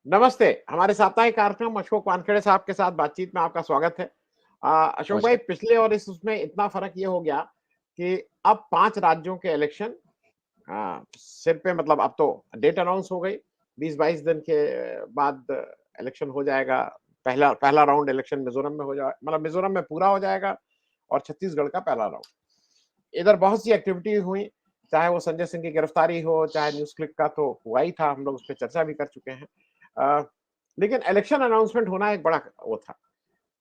नमस्ते, हमारे साप्ताहिक कार्यक्रम अशोक वानखेड़े साहब के साथ बातचीत में आपका स्वागत है। अशोक भाई, नमस्कार। पिछले और इस उसमें इतना फ़र्क ये हो गया कि अब 5 राज्यों के इलेक्शन सिर पे, मतलब अब तो डेट अनाउंस हो गई। 20-22 दिन के बाद इलेक्शन हो जाएगा। पहला पहला राउंड इलेक्शन मिज़ोरम में हो जाए, मतलब मिज़ोरम में पूरा हो जाएगा और छत्तीसगढ़ का पहला राउंड। इधर बहुत सी एक्टिविटी हुई, चाहे वो संजय सिंह की गिरफ्तारी हो, चाहे न्यूज़ क्लिक का तो हुआ ही था, हम लोग उस पे चर्चा भी कर चुके हैं। अ, लेकिन इलेक्शन अनाउंसमेंट होना एक बड़ा वो था।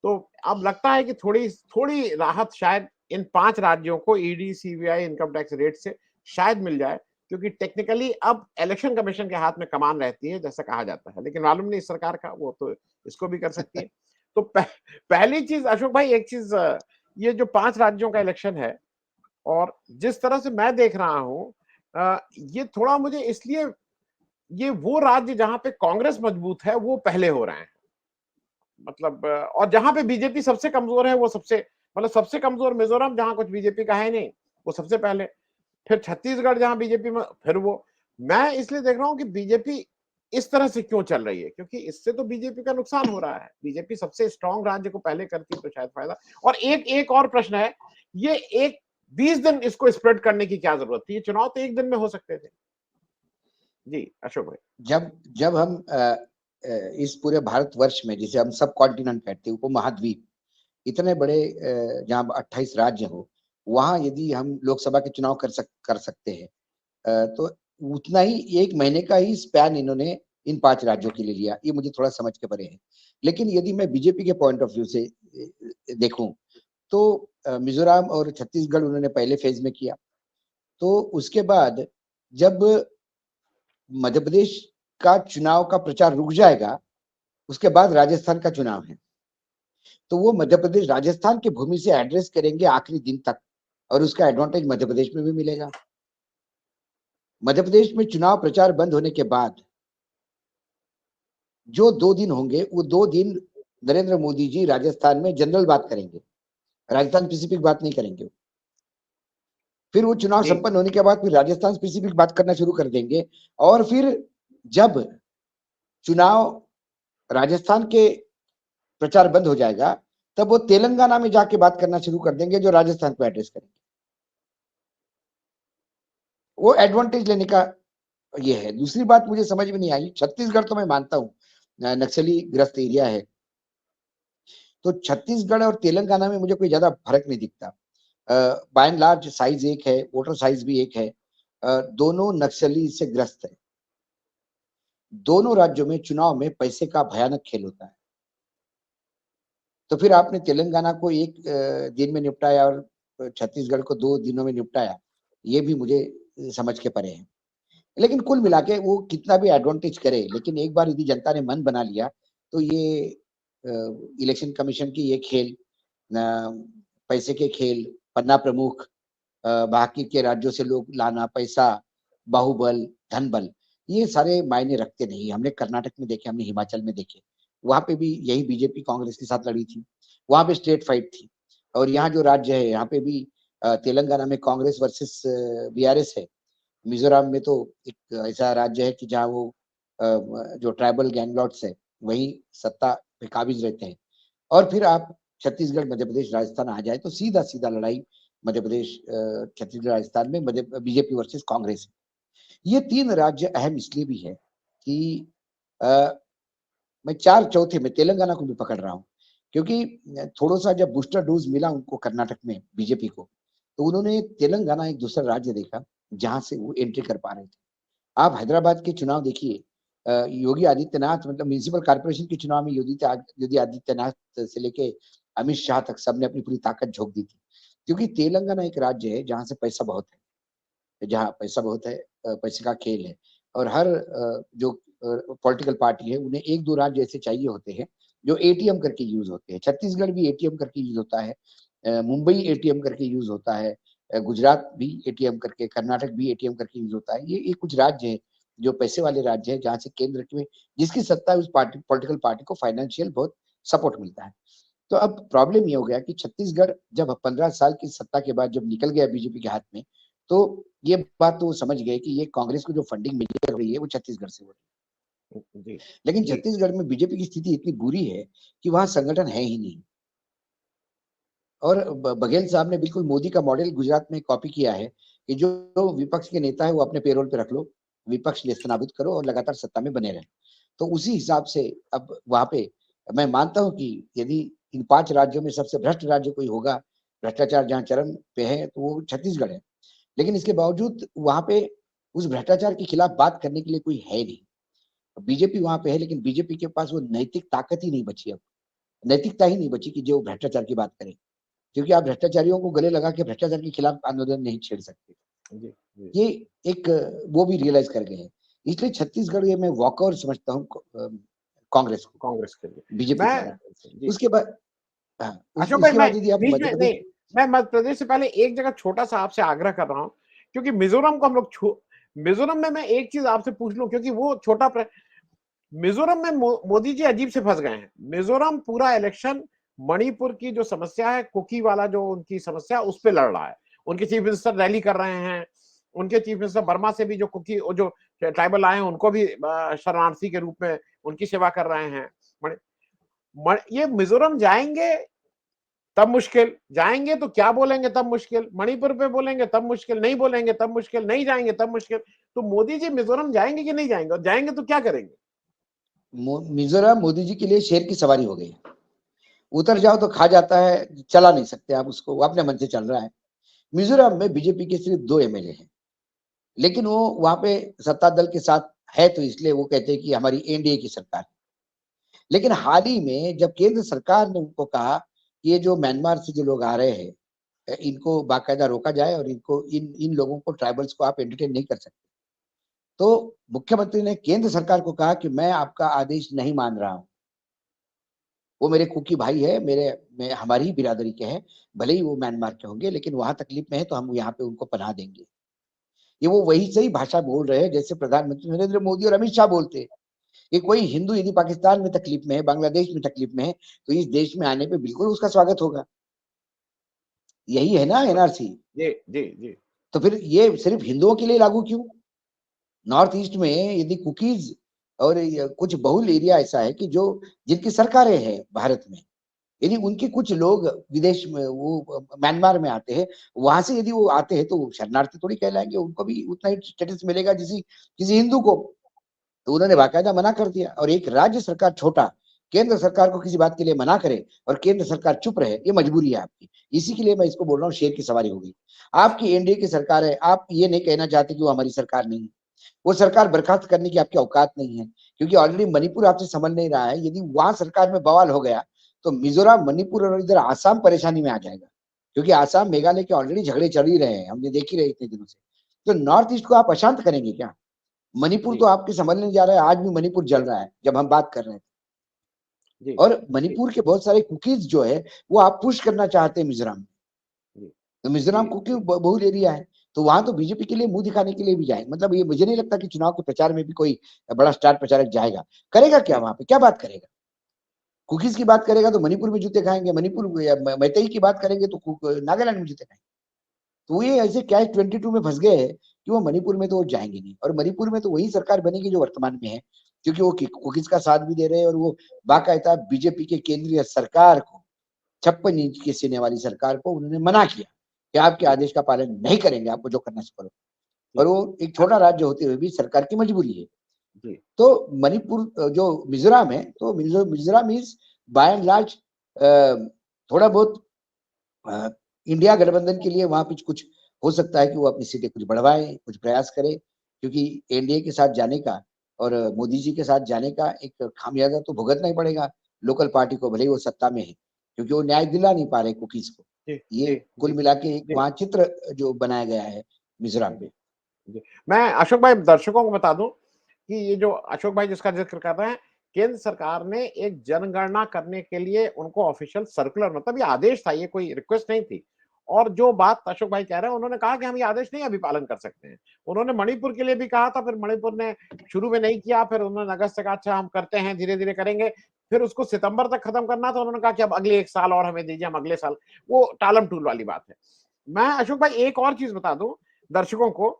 तो अब लगता है कि थोड़ी थोड़ी राहत शायद इन 5 राज्यों को ED, CBI, income tax raid से शायद मिल जाए, क्योंकि टेक्निकली अब इलेक्शन कमीशन के हाथ में कमान रहती है, जैसा कहा जाता है। लेकिन मालूम नहीं इस सरकार का, वो तो इसको भी कर सकती है। तो पहली चीज़ अशोक भाई, एक चीज़, ये जो 5 राज्यों का इलेक्शन है और जिस तरह से मैं देख रहा हूँ, ये थोड़ा मुझे इसलिए, ये वो राज्य जहाँ पे कांग्रेस मजबूत है, वो पहले हो रहे हैं। मतलब और जहाँ पे बीजेपी सबसे कमज़ोर है, वो सबसे, मतलब सबसे कमज़ोर मिज़ोरम, जहाँ कुछ बीजेपी का है नहीं, वो सबसे पहले। फिर छत्तीसगढ़, जहाँ बीजेपी में, फिर वो। मैं इसलिए देख रहा हूँ कि बीजेपी इस तरह से क्यों चल रही है, क्योंकि इससे तो बीजेपी का नुकसान हो रहा है। बीजेपी सबसे स्ट्रॉन्ग राज्य को पहले करती तो शायद फायदा। और एक एक और प्रश्न है, ये एक 20 दिन इसको स्प्रेड करने की क्या ज़रूरत थी? ये चुनाव तो 1 दिन में हो सकते थे। जी, अशोक भाई। जब जब हम इस पूरे भारतवर्ष में, जिसे हम सब कॉन्टिनेंट कहते हैं, उपमहाद्वीप, इतने बड़े जहाँ 28 राज्य हो, वहाँ यदि हम लोकसभा के चुनाव कर सकते हैं, तो उतना ही 1 महीने का ही स्पैन इन्होंने इन 5 राज्यों के लिए लिया। ये मुझे थोड़ा समझ के परे है। लेकिन यदि मैं बीजेपी के पॉइंट ऑफ व्यू से देखूं, तो मिजोरम और छत्तीसगढ़ उन्होंने पहले फेज में किया। तो उसके बाद जब मध्य प्रदेश का चुनाव का प्रचार रुक जाएगा, उसके बाद राजस्थान का चुनाव है, तो वो मध्य प्रदेश राजस्थान की भूमि से एड्रेस करेंगे आखिरी दिन तक, और उसका एडवांटेज मध्य प्रदेश में भी मिलेगा। मध्य प्रदेश में चुनाव प्रचार बंद होने के बाद जो 2 दिन होंगे, वो 2 दिन नरेंद्र मोदी जी राजस्थान में जनरल बात करेंगे, राजस्थान स्पेसिफिक बात नहीं करेंगे। फिर वो चुनाव जी, संपन्न होने के बाद फिर राजस्थान स्पेसिफिक बात करना शुरू कर देंगे, और फिर जब चुनाव राजस्थान के प्रचार बंद हो जाएगा, तब वो तेलंगाना में जाके बात करना शुरू कर देंगे, जो राजस्थान को एड्रेस करेंगे। वो एडवांटेज लेने का ये है। दूसरी बात मुझे समझ में नहीं आई, छत्तीसगढ़ तो मैं मानता हूँ नक्सली ग्रस्त एरिया है, तो छत्तीसगढ़ और तेलंगाना में मुझे कोई ज्यादा फर्क नहीं दिखता। बाय एंड लार्ज साइज एक है, वोटर साइज भी एक है, दोनों नक्सली से ग्रस्त है। दोनों राज्यों में चुनाव में पैसे का भयानक खेल होता है। तो फिर आपने तेलंगाना को 1 दिन में निपटाया और छत्तीसगढ़ को 2 दिनों में निपटाया, ये भी मुझे समझ के परे है। लेकिन कुल मिला के वो कितना भी एडवांटेज करे, लेकिन एक बार यदि जनता ने मन बना लिया, तो ये इलेक्शन कमीशन की ये खेल, पैसे के खेल, पन्ना प्रमुख, बाकी के राज्यों से लोग लाना, पैसा, बाहुबल, धनबल, ये सारे मायने रखते नहीं। हमने कर्नाटक में देखे, हमने हिमाचल में देखे, वहां पे भी यही बीजेपी कांग्रेस के साथ लड़ी थी, वहां पे स्ट्रेट फाइट थी। और यहाँ जो राज्य है, यहाँ पे भी तेलंगाना में कांग्रेस वर्सेस बीआरएस है। मिजोरम में तो एक ऐसा राज्य है कि जहाँ वो जो ट्राइबल गैंगलॉर्ड्स है, वही सत्ता पे काबिज रहते हैं। और फिर आप छत्तीसगढ़, मध्य प्रदेश, राजस्थान आ जाए, तो सीधा सीधा लड़ाई मध्य प्रदेश, छत्तीसगढ़, राजस्थान में मध्य बीजेपी वर्सेस कांग्रेस है। ये 3 राज्य अहम इसलिए भी है कि आ, मैं 4 चौथे में तेलंगाना को भी पकड़ रहा हूँ, क्योंकि थोड़ा सा जब बूस्टर डोज मिला उनको कर्नाटक में बीजेपी को, तो उन्होंने तेलंगाना एक दूसरा राज्य देखा जहां से वो एंट्री कर पा रहे थे। आप हैदराबाद के चुनाव देखिए, योगी आदित्यनाथ, मतलब म्युनिसिपल कॉर्पोरेशन के चुनाव में योगी आदित्यनाथ से लेके अमित शाह तक सबने अपनी पूरी ताकत झोंक दी थी, क्योंकि तेलंगाना एक राज्य है जहां से पैसा बहुत है, जहाँ पैसा बहुत है, पैसे का खेल है। और हर जो पॉलिटिकल पार्टी है, उन्हें 1-2 राज्य ऐसे चाहिए होते हैं जो एटीएम करके यूज होते हैं। छत्तीसगढ़ भी एटीएम करके यूज होता है, मुंबई एटीएम करके यूज होता है, गुजरात भी एटीएम करके, कर्नाटक भी एटीएम करके यूज होता है। ये कुछ राज्य है जो पैसे वाले राज्य है, जहाँ से केंद्र में जिसकी सत्ता है, उस पार्टी, पॉलिटिकल पार्टी को फाइनेंशियल बहुत सपोर्ट मिलता है। तो अब प्रॉब्लम ये हो गया कि छत्तीसगढ़ जब 15 साल की सत्ता के बाद जब निकल गया बीजेपी के हाथ में, तो ये बात तो समझ गए कि ये कांग्रेस को जो फंडिंग मिल रही है वो छत्तीसगढ़ से हो रही है। जी, लेकिन जी, छत्तीसगढ़ में बीजेपी की स्थिति इतनी बुरी है कि वहां संगठन है ही नहीं। और बघेल साहब ने बिल्कुल मोदी का मॉडल गुजरात में कॉपी किया है कि जो विपक्ष के नेता है वो अपने पेरोल पे रख लो, विपक्ष नेस्तनाबूद करो और लगातार सत्ता में बने रहे। तो उसी हिसाब से अब वहां पे मैं मानता हूं कि यदि इन 5 राज्यों में सबसे भ्रष्ट राज्य कोई होगा, भ्रष्टाचार जहां चरम पे है, तो वो छत्तीसगढ़ है। लेकिन इसके बावजूद वहां पे उस भ्रष्टाचार के खिलाफ बात करने के लिए कोई है नहीं। बीजेपी वहां पे है, लेकिन बीजेपी के पास वो नैतिक ताकत ही नहीं बची अब, नैतिकता ही नहीं बची कि जो भ्रष्टाचार की बात करे, क्योंकि आप भ्रष्टाचारियों को गले लगा के भ्रष्टाचार के खिलाफ आंदोलन नहीं छेड़ सकते। जी, जी, ये एक वो भी रियलाइज कर गए हैं। इसलिए छत्तीसगढ़ ये मैं वॉकओवर समझता हूँ कांग्रेस को, कांग्रेस के लिए। बीजेपी मैं द्वारा। जी, उसके बाद हाँ, अशोक भाई उसके मैं बाद यदि आप बीच मध्य में प्रदेश। नहीं, मैं मध्य प्रदेश से पहले एक जगह छोटा-सा आपसे आग्रह कर रहा हूँ, क्योंकि मिज़ोरम को हम लोग छू मिज़ोरम में मैं एक चीज़ आपसे पूछ लूँ, क्योंकि वो छोटा प्र मिज़ोरम में मोदी जी अजीब से फँस गए हैं। मिज़ोरम पूरा इलेक्शन मणिपुर की जो समस्या है, कुकी वाला जो उनकी समस्या उस पे लड़ रहा है। उनके चीफ मिनिस्टर रैली कर रहे हैं। उनके चीफ मिनिस्टर बर्मा से भी जो कुकी जो ट्राइबल आए हैं उनको भी शरणार्थी के रूप में उनकी सेवा कर रहे हैं। मणि ये मिज़ोरम जाएँगे तब मुश्किल, जाएँगे तो क्या बोलेंगे तब मुश्किल, मणिपुर पे बोलेंगे तब मुश्किल, नहीं बोलेंगे तब मुश्किल, नहीं जाएँगे तब मुश्किल। तो मोदी जी मिज़ोरम जाएँगे कि नहीं जाएँगे? और जाएँगे तो क्या करेंगे? मिजोरम मोदी जी के लिए शेर की सवारी हो गई। उतर जाओ तो खा जाता है, चला नहीं सकते आप उसको, वो अपने मन से चल रहा है। मिजोरम में बीजेपी के सिर्फ 2 एमएलए हैं, लेकिन वो वहां पे सत्ता दल के साथ है, तो इसलिए वो कहते हैं कि हमारी एनडीए की सरकार। लेकिन हाल ही में जब केंद्र सरकार ने उनको कहा कि ये जो म्यांमार से जो लोग आ रहे हैं, इनको बाकायदा रोका जाए और इनको इन इन लोगों को, ट्राइबल्स को आप एंटरटेन नहीं कर सकते, तो मुख्यमंत्री ने केंद्र सरकार को कहा कि मैं आपका आदेश नहीं मान रहा हूँ। वो मेरे कुकी भाई है, हमारी ही बिरादरी के हैं, भले ही वो म्यांमार के होंगे, लेकिन वहां तकलीफ में है तो हम यहाँ पे उनको पनाह देंगे। ये वो वही सही भाषा बोल रहे हैं जैसे प्रधानमंत्री नरेंद्र मोदी और अमित शाह बोलते हैं कि कोई हिंदू यदि पाकिस्तान में तकलीफ में है, बांग्लादेश में तकलीफ में है, तो इस देश में आने पे बिल्कुल उसका स्वागत होगा। यही है ना एनआरसी। जी, जी, जी। तो फिर ये सिर्फ हिंदुओं के लिए लागू क्यों? नॉर्थ ईस्ट में यदि कुकीज और कुछ बहुल एरिया ऐसा है कि जो जिनकी सरकारें हैं भारत में, यदि उनके कुछ लोग विदेश में वो म्यांमार में आते हैं, वहां से यदि वो आते हैं तो शरणार्थी थोड़ी कहलाएंगे, उनको भी उतना ही स्टेटस मिलेगा जिसी किसी हिंदू को। तो उन्होंने बाकायदा मना कर दिया। और एक राज्य सरकार छोटा केंद्र सरकार को किसी बात के लिए मना करे और केंद्र सरकार चुप रहे, ये मजबूरी है आपकी। इसी के लिए मैं इसको बोल रहा हूँ शेर की सवारी हो गई। आपकी एनडीए की सरकार है, आप ये नहीं कहना चाहते कि वो हमारी सरकार नहीं है। वो सरकार बर्खास्त करने की आपकी औकात नहीं है, क्योंकि ऑलरेडी मणिपुर आपसे संभल नहीं रहा है। यदि वहां सरकार में बवाल हो गया तो मिजोरम, मणिपुर और इधर आसाम परेशानी में आ जाएगा, क्योंकि आसाम मेघालय के ऑलरेडी झगड़े चल ही रहे हैं, हमने देख ही रहे इतने दिनों से। तो नॉर्थ ईस्ट को आप अशांत करेंगे क्या? मणिपुर जी, तो आपके संभल नहीं जा रहा है, आज भी मणिपुर जल रहा है जब हम बात कर रहे हैं। जी, और जी, मणिपुर के बहुत सारे कुकीज जो है वो आप पुश करना चाहते हैं मिजोरम में। जी, तो मिजोरम जी, कुकी जी, बहुल एरिया है, तो वहां तो बीजेपी के लिए मुंह दिखाने के लिए भी जाए, मतलब ये मुझे नहीं लगता कि चुनाव के प्रचार में भी कोई बड़ा स्टार प्रचारक जाएगा। करेगा क्या जी, वहां पे, क्या बात करेगा? कुकीज की बात करेगा तो मणिपुर में जूते खाएंगे, मणिपुर मैतेई की बात करेंगे तो नागालैंड में जूते खाएंगे। तो ये ऐसे कैच 22 में फंस गए हैं कि वो मणिपुर में तो वो जाएंगे नहीं, और मणिपुर में तो वही सरकार बनेगी जो वर्तमान में है, क्योंकि वो कुकीज का साथ भी दे रहे हैं और वो बाकायदा बीजेपी के केंद्रीय सरकार को, 56 इंच के सीने वाली सरकार को उन्होंने मना किया कि आपके जी, आदेश का पालन नहीं करेंगे, आपको जो करना है करो। और जी, वो एक अ, छोटा राज्य होते हुए भी सरकार की मजबूरी है। जी, तो मणिपुर जो मिजोरम है, तो Mizoram is by and large थोड़ा बहुत अ, इंडिया गठबंधन के लिए वहां पे कुछ हो सकता है कि वो अपनी सीटें कुछ बढ़वाए, कुछ प्रयास करे, क्योंकि एनडीए के साथ जाने का और मोदी जी के साथ जाने का एक खामियाजा तो भुगतना ही पड़ेगा लोकल पार्टी को, भले ही वो सत्ता में है, क्योंकि वो न्याय दिला नहीं पा रहे कुकीज को। जी, ये जी, कुल जी, मिला के एक जी, वहां चित्र जो बनाया गया है मिजोरम जी, में। जी। मैं अशोक भाई दर्शकों को बता दूं कि ये जो अशोक भाई जिसका जिक्र कर रहे हैं, केंद्र सरकार ने एक जनगणना करने के लिए उनको ऑफिशियल सर्कुलर, मतलब ये आदेश था, ये कोई रिक्वेस्ट नहीं थी। और जो बात अशोक भाई कह रहे हैं, उन्होंने कहा कि हम ये आदेश नहीं अभी पालन कर सकते हैं। उन्होंने मणिपुर के लिए भी कहा था, फिर मणिपुर ने शुरू में नहीं किया, फिर उन्होंने अगस्त से कहा अच्छा हम करते हैं, धीरे धीरे करेंगे। फिर उसको सितंबर तक खत्म करना था, उन्होंने कहा कि अब अगले 1 साल और हमें दीजिए, हम अगले साल। वो टालम टूल वाली बात है। मैं अशोक भाई एक और चीज बता दूं दर्शकों को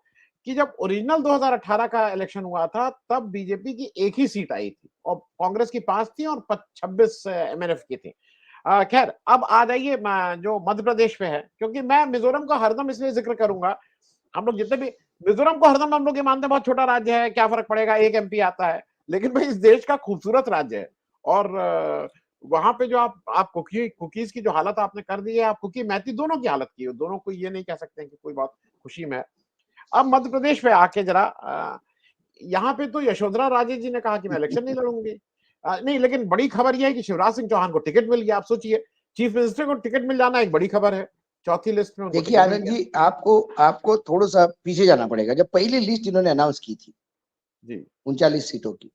कि जब ओरिजिनल 2018 का इलेक्शन हुआ था तब बीजेपी की एक ही सीट आई थी और कांग्रेस की 5 थी और 26 एमएनएफ की थी। खैर अब आ जाइए जो मध्य प्रदेश पे है, क्योंकि मैं मिजोरम का हरदम इसलिए जिक्र करूंगा, हम लोग जितने भी मिजोरम को हरदम हम लोग ये मानते हैं बहुत छोटा राज्य है, क्या फर्क पड़ेगा, एक एमपी आता है, लेकिन भाई इस देश का खूबसूरत राज्य है। और वहां पे जो आप कुकीज की जो हालत आपने कर दी है, आप कुकी मैती दोनों की हालत की है, दोनों को ये नहीं कह सकते हैं कि कोई बहुत खुशी में है। अब मध्य प्रदेश पे आके जरा यहाँ पे तो यशोधरा राजे जी ने कहा कि मैं इलेक्शन नहीं लड़ूंगी। नहीं, लेकिन बड़ी खबर यह है कि शिवराज सिंह चौहान को टिकट मिल गया। आप सोचिए, चीफ मिनिस्टर को टिकट मिल जाना एक बड़ी खबर है, चौथी लिस्ट में उनको देखिए टिकट मिल आनंद गया। जी, आपको थोड़ा सा पीछे जाना पड़ेगा। जब पहली लिस्ट इन्होंने अनाउंस की थी जी 39 सीटों की,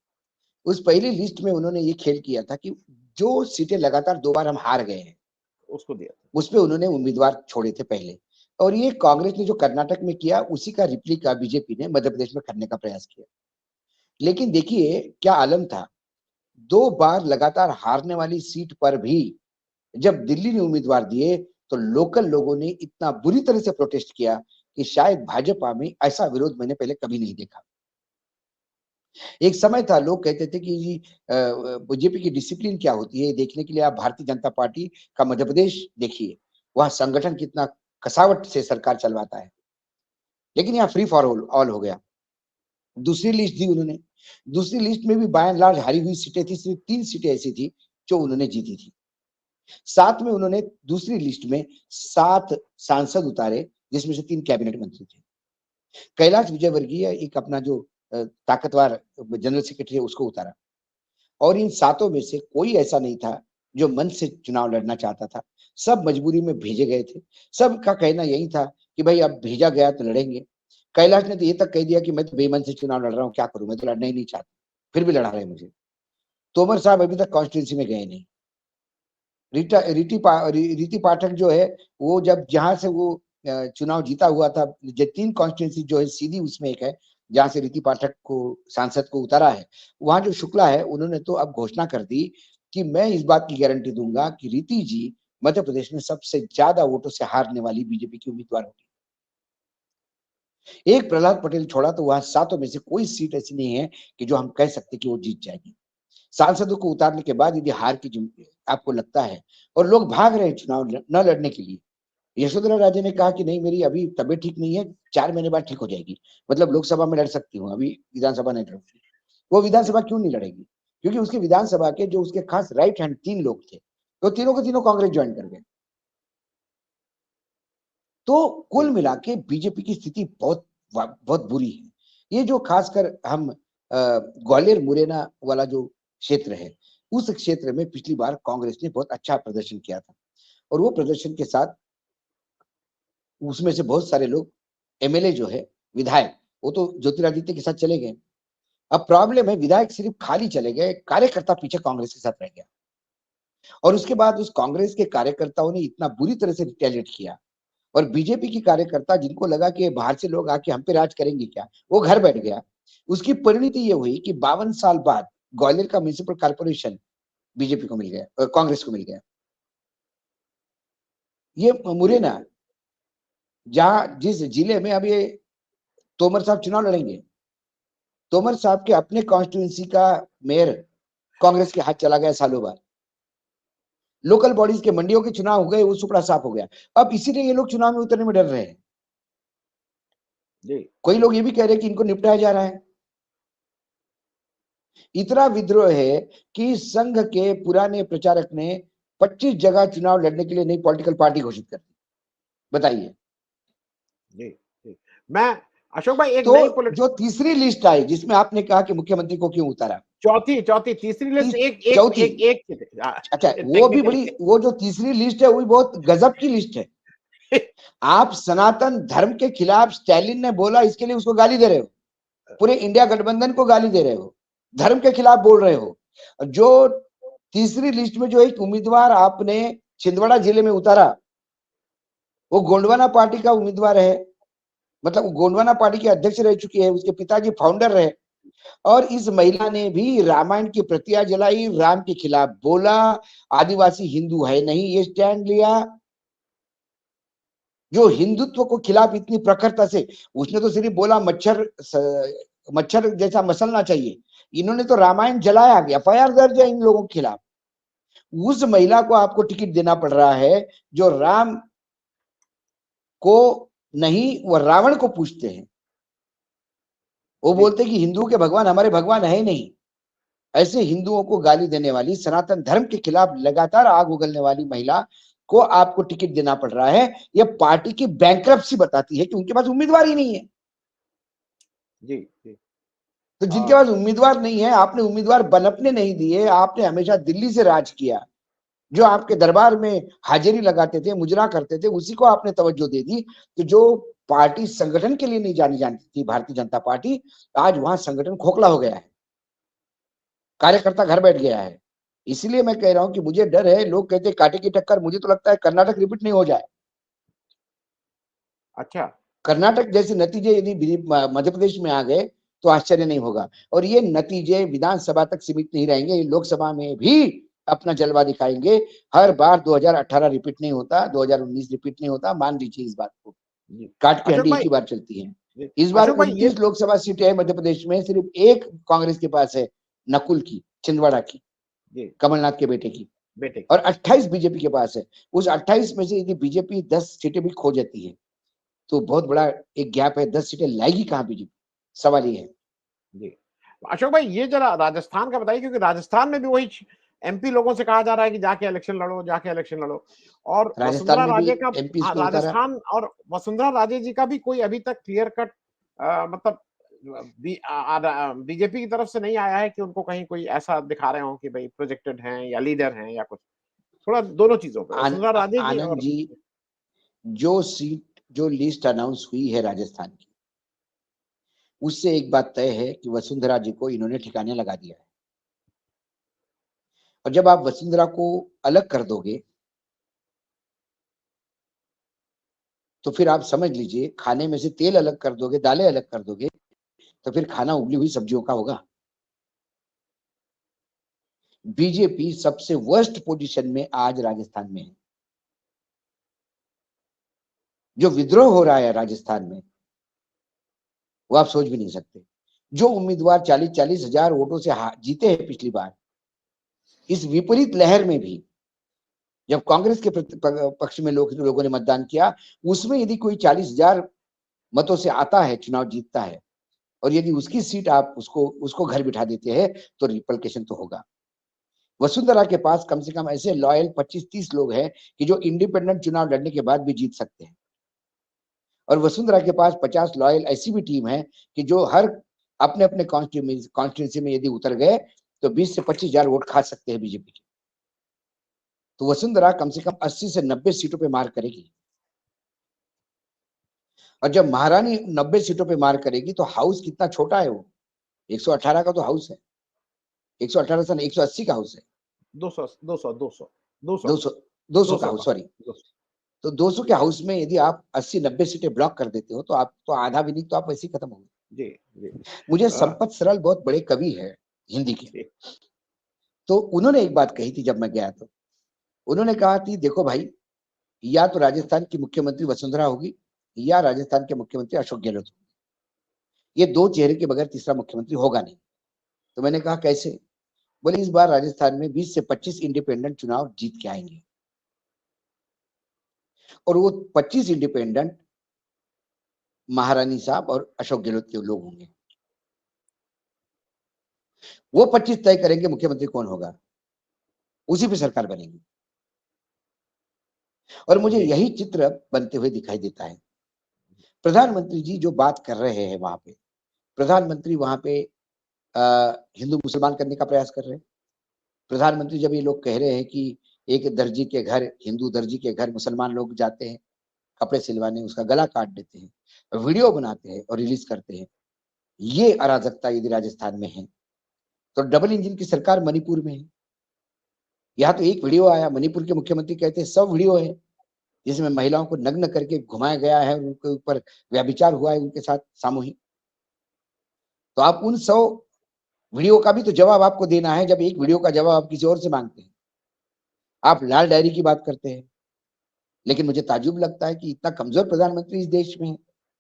उस पहली लिस्ट में उन्होंने ये खेल किया था कि जो सीटें लगातार 2 बार हम हार गए हैं उसको दिया था। उस पे उन्होंने उम्मीदवार छोड़े थे पहले, और ये कांग्रेस ने जो कर्नाटक में किया उसी का रिप्लिका बीजेपी ने मध्य प्रदेश में करने का प्रयास किया। लेकिन देखिए क्या आलम था, 2 बार लगातार हारने वाली सीट पर भी जब दिल्ली ने उम्मीदवार दिए तो लोकल लोगों ने इतना बुरी तरह से प्रोटेस्ट किया कि शायद भाजपा में ऐसा विरोध मैंने पहले कभी नहीं देखा। एक समय था लोग कहते थे कि जी बीजेपी की डिसिप्लिन क्या होती है देखने के लिए आप भारतीय जनता पार्टी का मध्य प्रदेश देखिए, वहां संगठन कितना कसावट से सरकार चलवाता है। लेकिन यहाँ फ्री फॉर ऑल हो गया। दूसरी लिस्ट दी उन्होंने, दूसरी लिस्ट में भी बाय एंड लार्ज हारी हुई सीटें थी, सिर्फ 3 सीटें ऐसी थी जो उन्होंने जीती थी। साथ में उन्होंने दूसरी लिस्ट में 7 सांसद उतारे, जिसमें से 3 कैबिनेट मंत्री थे। कैलाश विजयवर्गीय एक अपना जो ताकतवर जनरल सेक्रेटरी है उसको उतारा, और इन 7 में से कोई ऐसा नहीं था जो मन से चुनाव लड़ना चाहता था। सब मजबूरी में भेजे गए थे। सबका कहना यही था कि भाई अब भेजा गया तो लड़ेंगे। कैलाश ने तो ये तक कह दिया कि मैं तो बेमन से चुनाव लड़ रहा हूँ, क्या करूं, मैं तो लड़ना ही नहीं चाहता, फिर भी लड़ा रहे मुझे। तोमर साहब अभी तक कॉन्स्टिट्यूंसी में गए नहीं। रीति पाठक जो है वो जब जहां से वो चुनाव जीता हुआ था, 3 कॉन्स्टिट्यूंसी जो है सीधी उसमें एक है जहां से रीति पाठक को सांसद को उतारा है, वहां जो शुक्ला है उन्होंने तो अब घोषणा कर दी कि मैं इस बात की गारंटी दूंगा कि रीति जी मध्य प्रदेश में सबसे ज्यादा वोटों से हारने वाली बीजेपी की उम्मीदवार होगी। एक प्रहलाद पटेल छोड़ा तो वहां 7 में से कोई सीट ऐसी नहीं है कि जो हम कह सकते कि वो जीत जाएगी। सांसदों को उतारने के बाद यदि हार की आपको लगता है, और लोग भाग रहे हैं चुनाव न लड़ने के लिए। यशोधरा राजे ने कहा कि नहीं मेरी अभी तबीयत ठीक नहीं है, 4 महीने बाद ठीक हो जाएगी, मतलब लोकसभा में लड़ सकती हूँ, अभी विधानसभा नहीं लड़ूंगी। वो विधानसभा क्यों नहीं लड़ेगी? क्योंकि उसके विधानसभा के जो उसके खास राइट हैंड 3 लोग थे, तो तीनों के तीनों कांग्रेस ज्वाइन कर गए। तो कुल मिला के बीजेपी की स्थिति बहुत बहुत बुरी है। ये जो खासकर हम ग्वालियर मुरैना वाला जो क्षेत्र है, उस क्षेत्र में पिछली बार कांग्रेस ने बहुत अच्छा प्रदर्शन किया था, और वो प्रदर्शन के साथ उसमें से बहुत सारे लोग एमएलए जो है, विधायक, वो तो ज्योतिरादित्य के साथ चले गए। अब प्रॉब्लम है विधायक सिर्फ खाली चले गए, कार्यकर्ता पीछे कांग्रेस के साथ रह गया, और उसके बाद उस कांग्रेस के कार्यकर्ताओं ने इतना बुरी तरह से रिटेलिएट किया, और बीजेपी की कार्यकर्ता जिनको लगा कि बाहर से लोग आके हम पे राज करेंगे क्या, वो घर बैठ गया। उसकी परिणति ये हुई कि 52 साल बाद ग्वालियर का म्युनिसिपल कॉर्पोरेशन बीजेपी को मिल गया, कांग्रेस को मिल गया। ये मुरैना, जहां जिस जिले में अब ये तोमर साहब चुनाव लड़ेंगे, तोमर साहब के अपने कॉन्स्टिट्यूंसी का मेयर कांग्रेस के हाथ चला गया सालों बाद। लोकल बॉडीज के मंडियों के चुनाव हो गए, वो सुपड़ा साफ हो गया। अब इसीलिए ये लोग चुनाव में उतरने में डर रहे हैं। कोई लोग ये भी कह रहे हैं कि इनको निपटाया जा रहा है। इतना विद्रोह है कि संघ के पुराने प्रचारक ने 25 जगह चुनाव लड़ने के लिए नई पॉलिटिकल पार्टी घोषित कर दी। बताइए जी। मैं अशोक भाई एक तो नई जो तीसरी लिस्ट आई जिसमें आपने कहा कि मुख्यमंत्री को क्यों उतारा, चौथी तीसरी लिस्ट चौथी, एक अच्छा वो भी बड़ी, वो जो तीसरी लिस्ट है वो भी बहुत गजब की लिस्ट है। आप सनातन धर्म के खिलाफ, स्टैलिन ने बोला इसके लिए उसको गाली दे रहे हो, पूरे इंडिया गठबंधन को गाली दे रहे हो, धर्म के खिलाफ बोल रहे हो। जो तीसरी लिस्ट में जो एक उम्मीदवार आपने छिंदवाड़ा जिले में उतारा, वो गोंडवाना पार्टी का उम्मीदवार है, मतलब गोंडवाना पार्टी के अध्यक्ष रह चुकी है, उसके पिताजी फाउंडर रहे, और इस महिला ने भी रामायण की प्रतियां जलाई, राम के खिलाफ बोला, आदिवासी हिंदू है नहीं ये स्टैंड लिया। जो हिंदुत्व को खिलाफ इतनी प्रखरता से, उसने तो सिर्फ बोला मच्छर जैसा मसलना चाहिए, इन्होंने तो रामायण जलाया, एफआईआर दर्ज है इन लोगों के खिलाफ। उस महिला को आपको टिकट देना पड़ रहा है जो राम को नहीं, वो रावण को पूछते हैं। वो बोलते कि हिंदू के भगवान हमारे भगवान है नहीं। ऐसे हिंदुओं को गाली देने वाली, सनातन धर्म के खिलाफ लगातार आग उगलने वाली महिला को आपको टिकट देना पड़ रहा है। यह पार्टी की बैंकरप्सी बताती है कि उनके पास उम्मीदवार ही नहीं है। जी जी। तो जिनके पास उम्मीदवार नहीं है, आपने उम्मीदवार बनपने नहीं दिए। आपने हमेशा दिल्ली से राज किया। जो आपके दरबार में हाजिरी लगाते थे, मुजरा करते थे, उसी को आपने तवज्जो दे दी। तो जो पार्टी संगठन के लिए नहीं जानी जानती थी, भारतीय जनता पार्टी, आज वहां संगठन खोखला हो गया है, कार्यकर्ता घर बैठ गया है। इसलिए मैं कह रहा हूं कि मुझे डर है। लोग कहते हैं कांटे की टक्कर, मुझे तो लगता है कर्नाटक रिपीट नहीं हो जाए। अच्छा। कर्नाटक जैसे नतीजे यदि मध्य प्रदेश में आ गए तो आश्चर्य नहीं होगा। और ये नतीजे विधानसभा तक सीमित नहीं रहेंगे, ये लोकसभा में भी अपना जलवा दिखाएंगे। हर बार 2018 रिपीट नहीं होता, 2019 रिपीट नहीं होता, मान लीजिए इस बात को। काट की अशोक हड्डी एक भाई, ही बार चलती है। इस बार अशोक भाई ये 29 लोकसभा सीटें है मध्य प्रदेश में, सिर्फ एक कांग्रेस के पास है, नकुल की, छिंदवाड़ा की, कमलनाथ के बेटे की, बेटे, और 28 बीजेपी के पास है। उस 28 में से यदि बीजेपी 10 सीटें भी खो जाती है तो बहुत बड़ा एक गैप है। 10 सीटें लाएगी कहां बीजेपी, सवाल ये है। जी। अशोक भाई ये जरा राजस्थान का बताइए, क्योंकि राजस्थान में भी वही एमपी लोगों से कहा जा रहा है कि जाके इलेक्शन लड़ो, जाके इलेक्शन लड़ो। और राजस्थान वसुंधरा में भी राजे का, एमपी हाँ, को उतारा। राजस्थान और वसुंधरा राजे जी का भी कोई अभी तक क्लियर कट मतलब बीजेपी की तरफ से नहीं आया है कि उनको कहीं कोई ऐसा दिखा रहे हो कि भाई प्रोजेक्टेड हैं या लीडर हैं या कुछ। थोड़ा दोनों चीजों पे, वसुंधरा राजे जी आनंद और जी, जो लिस्ट अनाउंस हुई है राजस्थान की, उससे एक बात तय है कि वसुंधरा जी को इन्होंने ठिकाने लगा दिया है। और जब आप वसुंधरा को अलग कर दोगे तो फिर आप समझ लीजिए, खाने में से तेल अलग कर दोगे, दालें अलग कर दोगे, तो फिर खाना उबली हुई सब्जियों का होगा। बीजेपी सबसे वर्स्ट पोजीशन में आज राजस्थान में है। जो विद्रोह हो रहा है राजस्थान में, वो आप सोच भी नहीं सकते। जो उम्मीदवार 40-40 हजार वोटों से जीते हैं पिछली बार, इस विपरीत लहर में भी जब कांग्रेस के पक्ष में लोगों ने मतदान किया, उसमें यदि कोई 40,000 मतों से आता है, चुनाव जीतता है, और यदि उसकी सीट आप उसको घर बिठा देते हैं, तो रिपल्केशन तो होगा। वसुंधरा के पास कम से कम ऐसे लॉयल 25-30 लोग हैं कि जो इंडिपेंडेंट चुनाव लड़ने के बाद भी जीत सकते हैं। और वसुंधरा के पास 50 लॉयल ऐसी भी टीम है कि जो हर अपने अपने कॉन्स्टिट्यूंसी में यदि उतर गए तो 20 से 25 हजार वोट खा सकते हैं बीजेपी के। तो वसुंधरा कम से कम 80 से 90 सीटों पे मार करेगी। और जब महारानी 90 सीटों पे मार करेगी तो हाउस कितना छोटा है, वो 118 का तो हाउस है, 118 से 180 का हाउस है, 200 200 200 200 200 200 का 200 हाउस, का, सॉरी। तो 200 के हाउस में यदि आप 80-90 सीटें ब्लॉक कर देते हो तो आप तो आधा भी नहीं, तो आप वैसे ही खत्म हो गए। जी जी। मुझे संपत सरल बहुत बड़े कवि है हिंदी के, तो उन्होंने एक बात कही थी जब मैं गया, तो उन्होंने कहा थी, देखो भाई, या तो राजस्थान की मुख्यमंत्री वसुंधरा होगी या राजस्थान के मुख्यमंत्री अशोक गहलोत होंगे। ये दो चेहरे के बगैर तीसरा मुख्यमंत्री होगा नहीं। तो मैंने कहा कैसे? बोले इस बार राजस्थान में 20 से 25 इंडिपेंडेंट चुनाव जीत के आएंगे, और वो 25 इंडिपेंडेंट महारानी साहब और अशोक गहलोत के लोग होंगे। वो 25 तय करेंगे मुख्यमंत्री कौन होगा, उसी पे सरकार बनेगी। और मुझे यही चित्र बनते हुए दिखाई देता है। प्रधानमंत्री जी जो बात कर रहे हैं वहां पे, प्रधानमंत्री वहां पे हिंदू मुसलमान करने का प्रयास कर रहे हैं। प्रधानमंत्री जब ये लोग कह रहे हैं कि एक दर्जी के घर, हिंदू दर्जी के घर मुसलमान लोग जाते हैं कपड़े सिलवाने, उसका गला काट देते हैं, वीडियो बनाते हैं और रिलीज करते हैं, ये अराजकता यदि राजस्थान में है तो डबल इंजन की सरकार मणिपुर में है। यहाँ तो एक वीडियो आया, मणिपुर के मुख्यमंत्री कहते हैं 100 वीडियो है जिसमें महिलाओं को नग्न करके घुमाया गया है, उनके ऊपर व्यभिचार हुआ है उनके साथ सामूहिक। तो आप उन 100 वीडियो का भी तो जवाब आपको देना है, जब एक वीडियो का जवाब आप किसी और से मांगते हैं। आप लाल डायरी की बात करते हैं, लेकिन मुझे ताज्जुब लगता है कि इतना कमजोर प्रधानमंत्री इस देश में है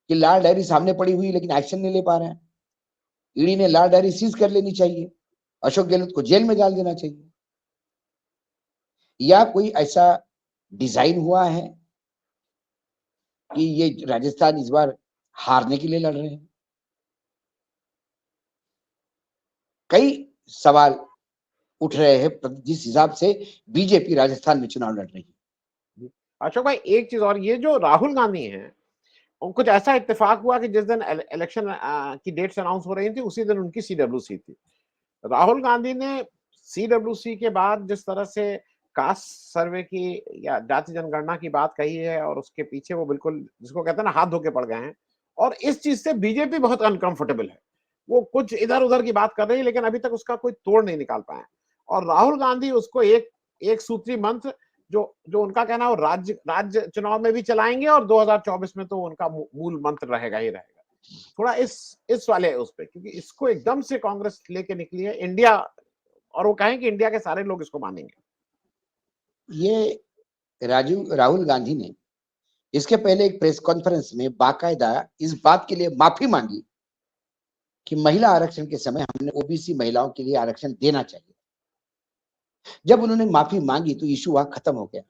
कि लाल डायरी सामने पड़ी हुई लेकिन एक्शन नहीं ले पा रहे हैं। ईडी ने लाल डायरी सीज कर लेनी चाहिए, अशोक गहलोत को जेल में डाल देना चाहिए। या कोई ऐसा डिजाइन हुआ है कि ये राजस्थान इस बार हारने के लिए लड़ रहे हैं? कई सवाल उठ रहे हैं जिस हिसाब से बीजेपी राजस्थान में चुनाव लड़ रही है। अशोक भाई, एक चीज और, ये जो राहुल गांधी हैं, कुछ ऐसा इत्तेफाक हुआ कि जिस दिन इलेक्शन की डेट्स अनाउंस हो रही थी उसी दिन उनकी सीडब्ल्यूसी थी। राहुल गांधी ने सीडब्ल्यूसी के बाद जिस तरह से कास्ट सर्वे की या जाति जनगणना की बात कही है, और उसके पीछे वो बिल्कुल जिसको कहते हैं ना हाथ धो के पड़ गए हैं, और इस चीज से बीजेपी बहुत अनकंफर्टेबल है। वो कुछ इधर उधर की बात कर रही है लेकिन अभी तक उसका कोई तोड़ नहीं निकाल पाए। और राहुल गांधी उसको एक सूत्री मंत्र जो जो उनका कहना है वो राज्य चुनाव में भी चलाएंगे और 2024 में तो उनका मूल मंत्र रहेगा ही रहेगा। थोड़ा इस वाले उस पे, क्योंकि इसको एकदम से कांग्रेस लेके निकली है इंडिया, और वो कहें कि इंडिया के सारे लोग इसको मानेंगे। ये राहुल गांधी ने इसके पहले एक प्रेस कॉन्फ्रेंस में बाकायदा इस बात के लिए माफी मांगी कि महिला आरक्षण के समय हमने ओबीसी महिलाओं के लिए आरक्षण देना चाहिए। जब उन्होंने माफी मांगी तो इशू वहां खत्म हो गया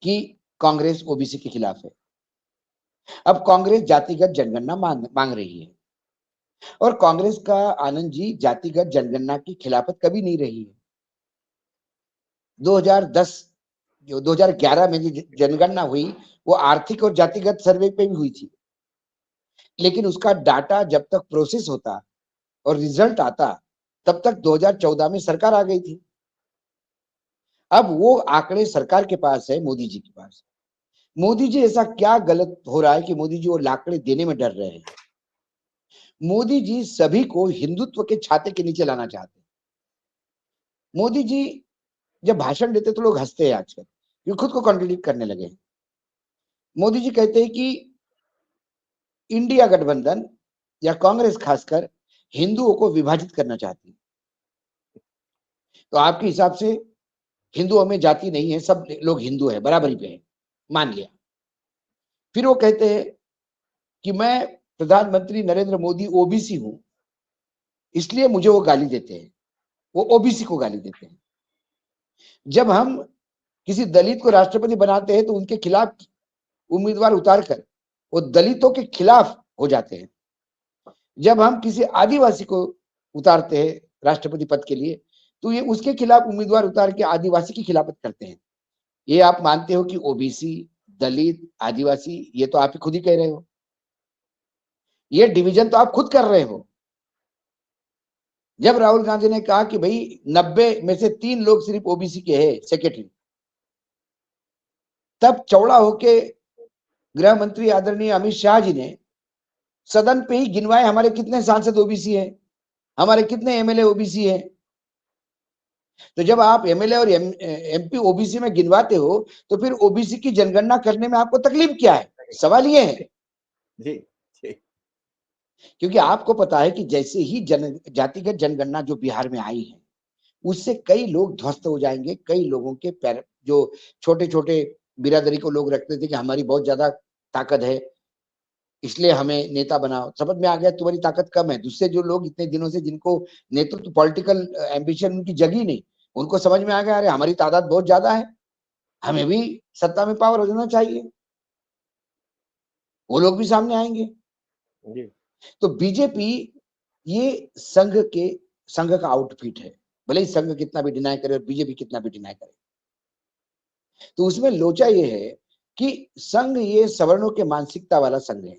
कि कांग्रेस ओबीसी के खिलाफ है। अब कांग्रेस जातिगत जनगणना मांग रही है, और कांग्रेस का आनंद जी जातिगत जनगणना की खिलाफत कभी नहीं रही है। 2011 में जो जनगणना हुई वो आर्थिक और जातिगत सर्वे पे भी हुई थी, लेकिन उसका डाटा जब तक प्रोसेस होता और रिजल्ट आता तब तक 2014 में सरकार आ गई थी। अब वो आंकड़े सरकार के पास है, मोदी जी के पास। मोदी जी ऐसा क्या गलत हो रहा है कि मोदी जी वो आंकड़े देने में डर रहे हैं? मोदी जी सभी को हिंदुत्व के छाते के नीचे लाना चाहते हैं। मोदी जी जब भाषण देते तो लोग हंसते हैं आजकल, ये खुद को कॉन्ट्रडिक्ट करने लगे। मोदी जी कहते हैं कि इंडिया गठबंधन या कांग्रेस खासकर हिंदुओं को विभाजित करना चाहती है। तो आपके हिसाब से हिंदुओं में जाति नहीं है, सब लोग हिंदू है, बराबरी पे है, मान लिया। फिर वो कहते हैं कि मैं प्रधानमंत्री नरेंद्र मोदी ओबीसी हूं, इसलिए मुझे वो गाली देते हैं, वो ओबीसी को गाली देते हैं। जब हम किसी दलित को राष्ट्रपति बनाते हैं तो उनके खिलाफ उम्मीदवार उतारकर वो दलितों के खिलाफ हो जाते हैं। जब हम किसी आदिवासी को उतारते हैं राष्ट्रपति पद के लिए तो ये उसके खिलाफ उम्मीदवार उतार के आदिवासी की खिलाफत करते हैं। ये आप मानते हो कि ओबीसी, दलित, आदिवासी, ये तो आप ही खुद ही कह रहे हो, ये डिवीजन तो आप खुद कर रहे हो। जब राहुल गांधी ने कहा कि भाई 90 में से 3 लोग सिर्फ ओबीसी के हैं सेक्रेटरी, तब चौड़ा होके गृह मंत्री आदरणीय अमित शाह जी ने सदन पे ही गिनवाए हमारे कितने सांसद ओबीसी हैं, हमारे कितने एमएलए ओबीसी हैं। तो जब आप एमएलए और एमपी ओबीसी में गिनवाते हो तो फिर ओबीसी की जनगणना करने में आपको तकलीफ क्या है? सवाल ये है। जी जी। क्योंकि आपको पता है कि जैसे ही जातिगत जनगणना जो बिहार में आई है उससे कई लोग ध्वस्त हो जाएंगे। कई लोगों के पैर, जो छोटे छोटे बिरादरी को लोग रखते थे कि हमारी बहुत ज्यादा ताकत है इसलिए हमें नेता बनाओ, समझ में आ गया तुम्हारी ताकत कम है। दूसरे जो लोग इतने दिनों से जिनको नेतृत्व पॉलिटिकल एम्बिशन उनकी जगी नहीं, उनको समझ में आ गया अरे हमारी तादाद बहुत ज्यादा है, हमें भी सत्ता में पावर हो जाना चाहिए, वो लोग भी सामने आएंगे। जी। तो बीजेपी ये संघ का आउटफिट है, भले ही संघ कितना भी डिनाई करे और बीजेपी कितना भी डिनाई करे। तो उसमें लोचा ये है कि संघ ये सवर्णों के मानसिकता वाला संघ है।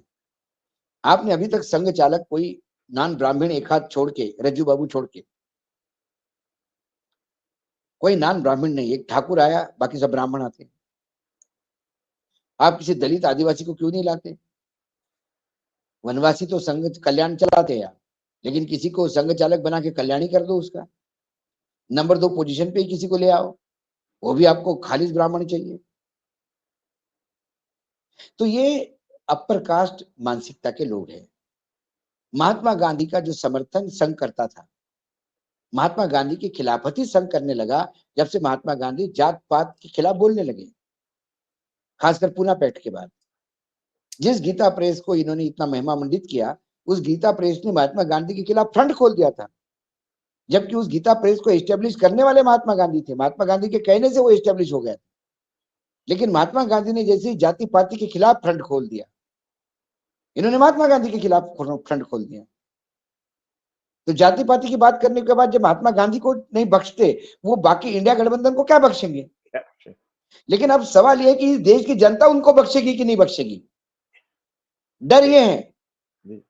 आपने अभी तक संघ चालक कोई नॉन ब्राह्मण एक हाथ छोड़ के, रज्जू बाबू छोड़ के, कोई नॉन ब्राह्मण नहीं, एक ठाकुर आया, बाकी सब ब्राह्मण आते। आप किसी दलित आदिवासी को क्यों नहीं लाते? वनवासी तो संघ कल्याण चलाते हैं, लेकिन किसी को संघ चालक बना के कल्याणी कर दो उसका। नंबर 2 पोजीशन पे ही किसी को ले आओ, वो भी आपको खालिस ब्राह्मण चाहिए। तो ये अपर कास्ट मानसिकता के लोग हैं। महात्मा गांधी का जो समर्थन संघ करता था महात्मा गांधी के खिलाफती संघ करने लगा जब से महात्मा गांधी जात पात के खिलाफ बोलने लगे, खासकर पूना पैक्ट के बाद। जिस गीता प्रेस को इन्होंने इतना महिमा मंडित किया, उस गीता प्रेस ने महात्मा गांधी के खिलाफ फ्रंट खोल दिया था, जबकि उस गीता प्रेस को एस्टेब्लिश करने वाले महात्मा गांधी थे। महात्मा गांधी के कहने से वो एस्टेब्लिश हो गया था, लेकिन महात्मा गांधी ने जैसे ही जाति पाति के खिलाफ फ्रंट खोल दिया, इन्होंने महात्मा गांधी के खिलाफ फ्रंट खोल दिया। तो जाति पाति की बात करने के बाद जब महात्मा गांधी को नहीं बख्शते, वो बाकी इंडिया गठबंधन को क्या बख्शेंगे? लेकिन अब सवाल यह है कि देश की जनता उनको बख्शेगी कि नहीं बख्शेगी, डर ये है।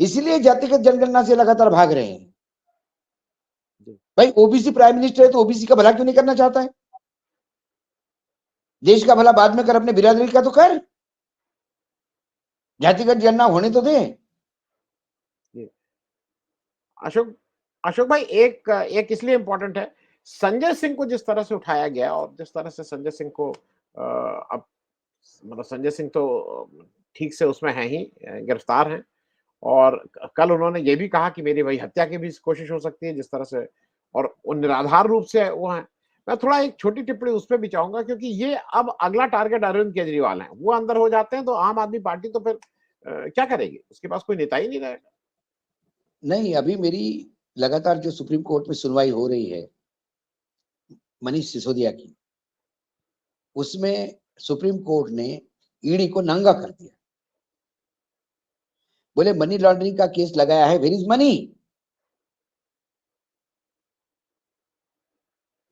इसीलिए जातिगत जनगणना से लगातार भाग रहे हैं। भाई ओबीसी प्राइम मिनिस्टर है तो ओबीसी का भला क्यों नहीं करना चाहता है? देश का भला बाद में कर, अपने बिरादरी का तो कर, जातिगत जनगणना होने तो दे। अशोक भाई, एक इसलिए इंपॉर्टेंट है, संजय सिंह को जिस तरह से उठाया गया और जिस तरह से संजय सिंह को अब मतलब संजय सिंह तो ठीक से उसमें है ही, गिरफ्तार हैं, और कल उन्होंने ये भी कहा कि मेरी भाई हत्या की भी कोशिश हो सकती है जिस तरह से, और वो निराधार रूप से वो है। मैं थोड़ा एक छोटी टिप्पणी उस पर भी चाहूंगा, क्योंकि ये अब अगला टारगेट अरविंद केजरीवाल है। वो अंदर हो जाते हैं तो आम आदमी पार्टी तो फिर क्या करेगी? उसके पास कोई नेता ही नहीं रहेगा। नहीं, अभी मेरी लगातार जो सुप्रीम कोर्ट में सुनवाई हो रही है मनीष सिसोदिया की, उसमें सुप्रीम कोर्ट ने ईडी को नंगा कर दिया। बोले मनी लॉन्ड्रिंग का केस लगाया है, where is money?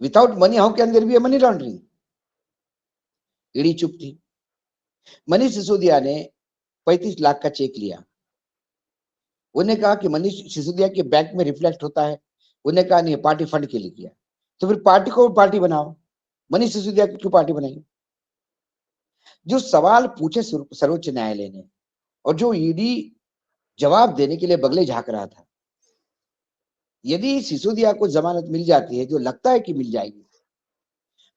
Without money how can there be a money laundering? ED चुप थी। मनीष सिसोदिया ने 35 लाख का चेक लिया। उन्हें कहा कि मनीष सिसोदिया के बैंक में रिफ्लेक्ट होता है। उन्हें कहा नहीं, पार्टी फंड के लिए किया। तो फिर पार्टी को पार्टी बनाओ, मनीष सिसोदिया की क्यों पार्टी बनाई? जो सवाल पूछे सर्वोच्च न्यायालय ने और जो ईडी जवाब देने के लिए बगले झांक रहा था, यदि सिसोदिया को जमानत मिल जाती है, जो लगता है कि मिल जाएगी,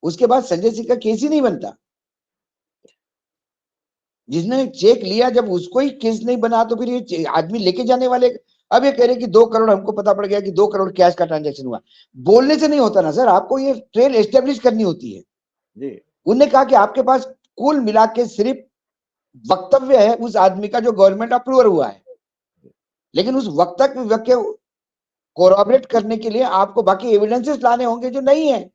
उसके बाद संजय सिंह का केस ही नहीं बनता। जिसने चेक लिया जब उसको ही केस नहीं बना, तो फिर ये आदमी लेके जाने वाले, अब ये कह रहे कि 2 करोड़ हमको पता पड़ गया कि 2 करोड़ कैश का ट्रांजैक्शन हुआ। बोलने से नहीं होता ना सर, आपको ये ट्रेल एस्टेब्लिश करनी होती है जी। उन्होंने कहा कि आपके पास कुल मिला के सिर्फ वक्तव्य है उस आदमी का जो गवर्नमेंट अप्रूवल हुआ है, लेकिन उस वक्तव्य के कोरॉबरेट करने के लिए आपको बाकी एविडेंसेस लाने होंगे जो नहीं है।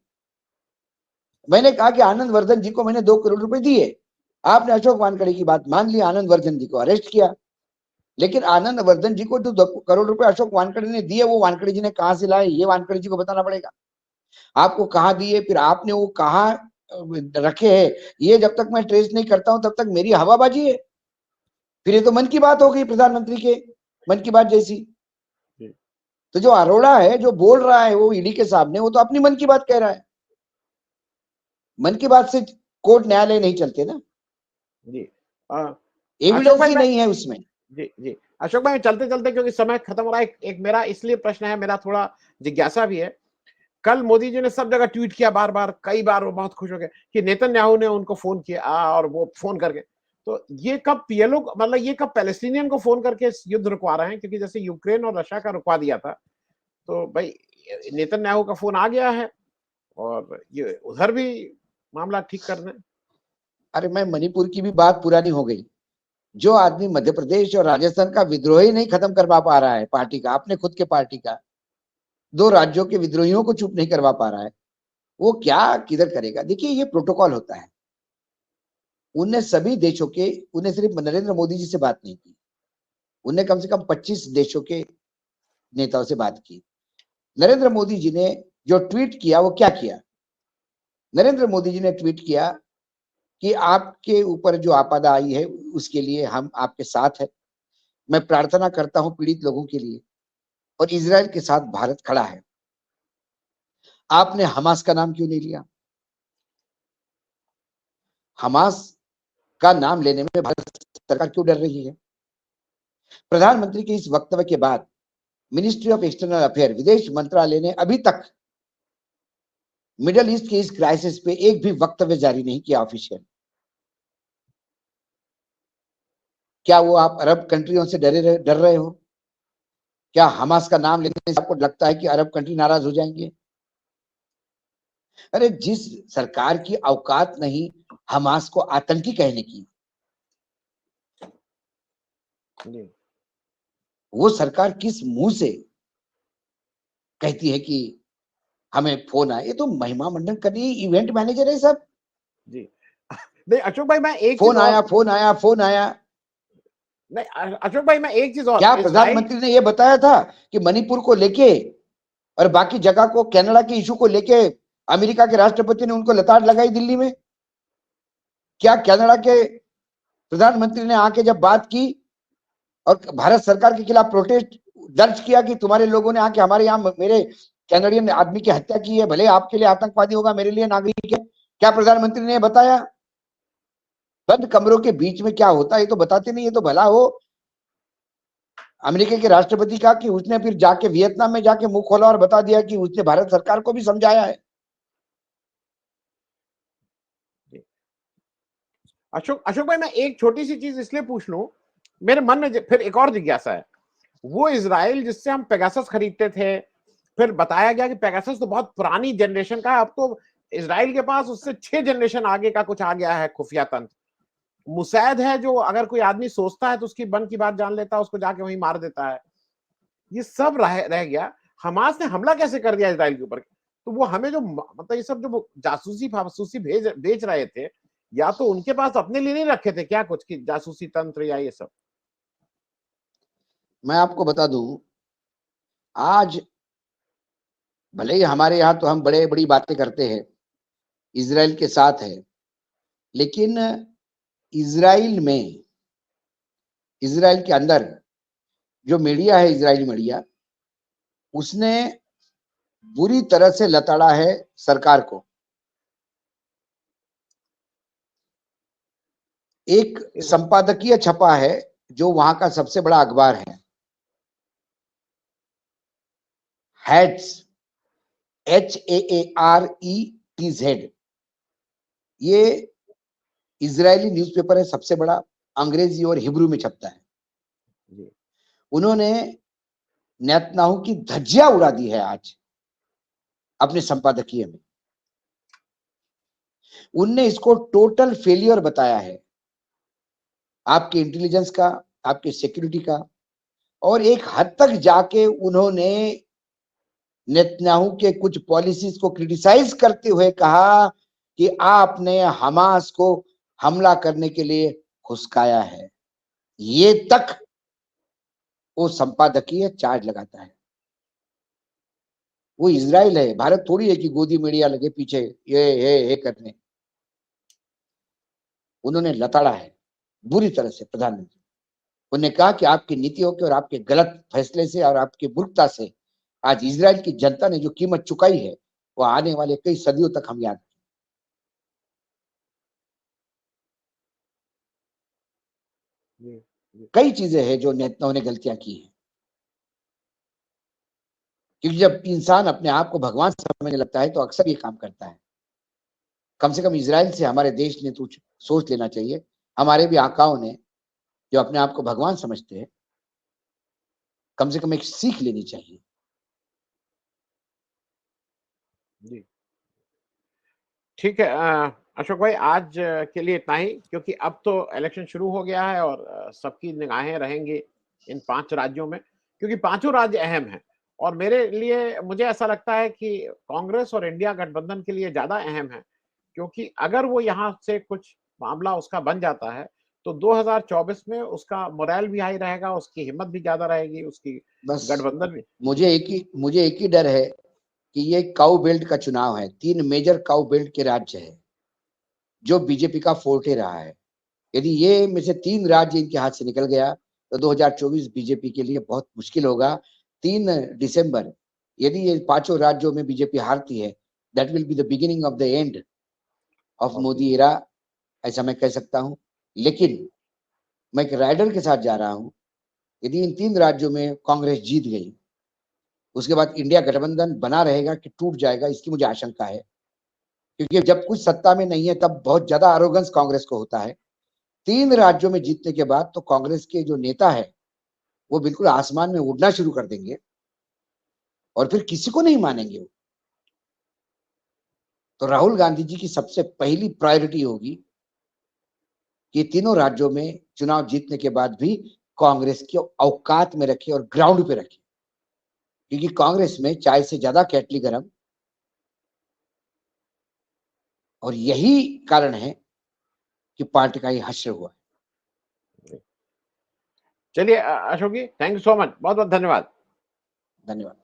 मैंने कहा कि आनंद वर्धन जी को मैंने 2 करोड़ रुपए दिए, आपने अशोक वानखेड़े की बात मान ली, आनंद वर्धन जी को अरेस्ट किया, लेकिन आनंद वर्धन जी को जो 2 करोड़ रुपए अशोक वानखेड़े ने दिए, वो वानखेड़े जी ने कहां से लाए, ये वानखेड़े जी को बताना पड़ेगा। आपको कहां दिए, फिर आपने वो कहां रखे हैं, ये जब तक मैं ट्रेस नहीं करता हूं तब तक मेरी हवाबाजी है। फिर ये तो मन की बात हो गई, प्रधानमंत्री के मन की बात जैसी। तो जो अरोड़ा है, जो बोल रहा है वो ईडी के सामने, वो तो अपनी मन की बात कह रहा है। मन की बात से कोर्ट न्यायालय नहीं चलते ना जी। एविडेंस ही नहीं है उसमें। जी जी अशोक भाई, चलते चलते क्योंकि समय खत्म हो रहा है, एक मेरा इसलिए प्रश्न है, मेरा थोड़ा जिज्ञासा भी है। कल मोदी जी ने सब जगह ट्वीट किया, बार बार, कई बार, वो बहुत खुश हो गए कि नेतन्याहू ने उनको फोन किया, और वो फोन करके, तो ये कब पीएलओ, मतलब ये कब पैलेस्टीनियन को फोन करके युद्ध रुकवा रहे हैं? क्योंकि जैसे यूक्रेन और रशिया का रुकवा दिया था, तो भाई नेतन्याहू का फोन आ गया है और ये उधर भी मामला ठीक करने। अरे मैं मणिपुर की भी बात पुरानी हो गई। जो आदमी मध्य प्रदेश और राजस्थान का विद्रोह ही नहीं खत्म करवा पा रहा है, पार्टी का, अपने खुद के पार्टी का, 2 राज्यों के विद्रोहियों को चुप नहीं करवा पा रहा है, वो क्या किधर करेगा? देखिए, ये प्रोटोकॉल होता है। उनने सभी देशों के, उन्हें सिर्फ नरेंद्र मोदी जी से बात नहीं की, उनने कम से कम 25 देशों के नेताओं से बात की। नरेंद्र मोदी जी ने जो ट्वीट किया, वो क्या किया? नरेंद्र मोदी जी ने ट्वीट किया कि आपके ऊपर जो आपदा आई है उसके लिए हम आपके साथ हैं। मैं प्रार्थना करता हूं पीड़ित लोगों के लिए, और इजराइल के साथ भारत खड़ा है। आपने हमास का नाम क्यों नहीं लिया? हमास का नाम लेने में भारत सरकार क्यों डर रही है? प्रधानमंत्री के इस वक्तव्य के बाद मिनिस्ट्री ऑफ एक्सटर्नल अफेयर, विदेश मंत्रालय ने अभी तक मिडिल ईस्ट के इस क्राइसिस पे एक भी वक्तव्य जारी नहीं किया ऑफिशियल। क्या वो आप अरब कंट्रियों से डर रहे हो? क्या हमास का नाम लेने से आपको लगता है कि अरब कंट्री नाराज हो जाएंगे? अरे जिस सरकार की औकात नहीं हमास को आतंकी कहने की, जी वो सरकार किस मुंह से कहती है कि हमें फोन आया? ये तो महिमा मंडन करनी इवेंट मैनेजर है सब। जी नहीं अशोक भाई, मैं एक चीज फोन आया, और, फोन आया, फोन आया। नहीं अशोक भाई मैं एक चीज और, क्या इजराइल, प्रधानमंत्री ने ये बताया था कि मणिपुर को लेके और बाकी जगह को, कनाडा के इशू को लेके अमेरिका के राष्ट्रपति ने उनको लताड़ लगाई दिल्ली में? क्या कनाडा के प्रधानमंत्री ने आके जब बात की और भारत सरकार के खिलाफ प्रोटेस्ट दर्ज किया कि तुम्हारे लोगों ने आके हमारे यहाँ मेरे कैनेडियन आदमी की हत्या की है, भले आपके लिए आतंकवादी होगा, मेरे लिए नागरिक है, क्या प्रधानमंत्री ने बताया? बंद कमरों के बीच में क्या होता है ये तो बताते नहीं। ये तो भला हो अमेरिका के राष्ट्रपति का कि उसने फिर जाके वियतनाम में जाके मुंह खोला और बता दिया कि उसने भारत सरकार को भी समझाया है। अशोक अशोक भाई मैं एक छोटी सी चीज इसलिए पूछ लूं, मेरे मन में फिर एक और जिज्ञासा है। वो इजराइल जिससे हम पेगासस खरीदते थे, फिर बताया गया कि पेगासस तो बहुत पुरानी जनरेशन का है, अब तो इजराइल के पास उससे 6 जनरेशन आगे का कुछ आ गया है खुफिया तंत्र। मुसैद है जो अगर कोई आदमी सोचता है तो उसकी मन की बात जान लेता है, उसको जाके वहीं मार देता है। ये सब रह गया। हमास ने हमला कैसे कर दिया इजराइल के ऊपर? तो वो हमें जो मतलब ये सब जो जासूसी फासूसी बेच रहे थे, या तो उनके पास अपने लिए नहीं रखे थे क्या कुछ की जासूसी तंत्र या ये सब? मैं आपको बता दूं, आज भले ही हमारे यहाँ तो हम बड़े बड़ी बातें करते हैं, इजराइल के साथ है, लेकिन इजराइल में, इजराइल के अंदर जो मीडिया है, इजरायली मीडिया, उसने बुरी तरह से लताड़ा है सरकार को। एक संपादकीय छपा है जो वहां का सबसे बड़ा अखबार है, हैट्स, HAARETZ। ये इजरायली न्यूज़पेपर है, सबसे बड़ा, अंग्रेजी और हिब्रू में छपता है। उन्होंने नेतन्याहू की धज्जियां उड़ा दी है आज अपने संपादकीय में। उनने इसको टोटल फेलियर बताया है आपके इंटेलिजेंस का, आपके सिक्योरिटी का, और एक हद तक जाके उन्होंने नेतन्याहू के कुछ पॉलिसीज को क्रिटिसाइज करते हुए कहा कि आपने हमास को हमला करने के लिए खुशकाया है। ये तक वो संपादकीय चार्ज लगाता है। वो इजराइल है, भारत थोड़ी है कि गोदी मीडिया लगे पीछे ये करने। उन्होंने लताड़ा है बुरी तरह से प्रधानमंत्री। उन्होंने कहा कि आपकी नीतियों के और आपके गलत फैसले से और आपकी मूर्खता से आज इजराइल की जनता ने जो कीमत चुकाई है वो आने वाले कई सदियों तक हम याद रखेंगे। कई चीजें हैं जो नेताओं ने गलतियां की हैं, क्योंकि जब इंसान अपने आप को भगवान समझने लगता है तो अक्सर ये काम करता है। कम से कम इजराइल से हमारे देश ने तो सोच लेना चाहिए, हमारे भी आकाओं ने जो अपने आप को भगवान समझते हैं, कम से कम एक सीख लेनी चाहिए। जी ठीक है अशोक भाई, आज के लिए इतना ही, क्योंकि अब तो इलेक्शन शुरू हो गया है और सबकी निगाहें रहेंगी इन 5 राज्यों में, क्योंकि पांचों राज्य अहम हैं। और मेरे लिए, मुझे ऐसा लगता है कि कांग्रेस और इंडिया गठबंधन के लिए ज्यादा अहम है, क्योंकि अगर वो यहाँ से कुछ मामला उसका बन जाता है तो 2024 में उसका मोरल भी हाई रहेगा, उसकी हिम्मत भी ज्यादा रहेगी, उसकी बस गठबंधन भी। मुझे एक ही डर है कि ये काउ बेल्ट का चुनाव है, 3 मेजर काउ बेल्ट के राज्य है जो बीजेपी का फोर्टे रहा है। यदि ये में से 3 राज्य इनके हाथ से निकल गया तो 2024 बीजेपी के लिए बहुत मुश्किल होगा। 3 दिसंबर यदि ये 5 राज्यों में बीजेपी हारती है, that will be the beginning of the end of Modi era, ऐसा मैं कह सकता हूं। लेकिन मैं एक राइडर के साथ जा रहा हूं, यदि इन 3 राज्यों में कांग्रेस जीत गई, उसके बाद इंडिया गठबंधन बना रहेगा कि टूट जाएगा, इसकी मुझे आशंका है। क्योंकि जब कुछ सत्ता में नहीं है तब बहुत ज्यादा आरोगेंस कांग्रेस को होता है। 3 राज्यों में जीतने के बाद तो कांग्रेस के जो नेता है वो बिल्कुल आसमान में उड़ना शुरू कर देंगे और फिर किसी को नहीं मानेंगे वो। तो राहुल गांधी जी की सबसे पहली प्रायोरिटी होगी कि तीनों राज्यों में चुनाव जीतने के बाद भी कांग्रेस को औकात में रखे और ग्राउंड पे रखे, क्योंकि कांग्रेस में चाय से ज्यादा केटली गरम, और यही कारण है कि पार्टी का ये हश्र हुआ। चलिए अशोक जी, थैंक यू सो मच, बहुत बहुत धन्यवाद। धन्यवाद।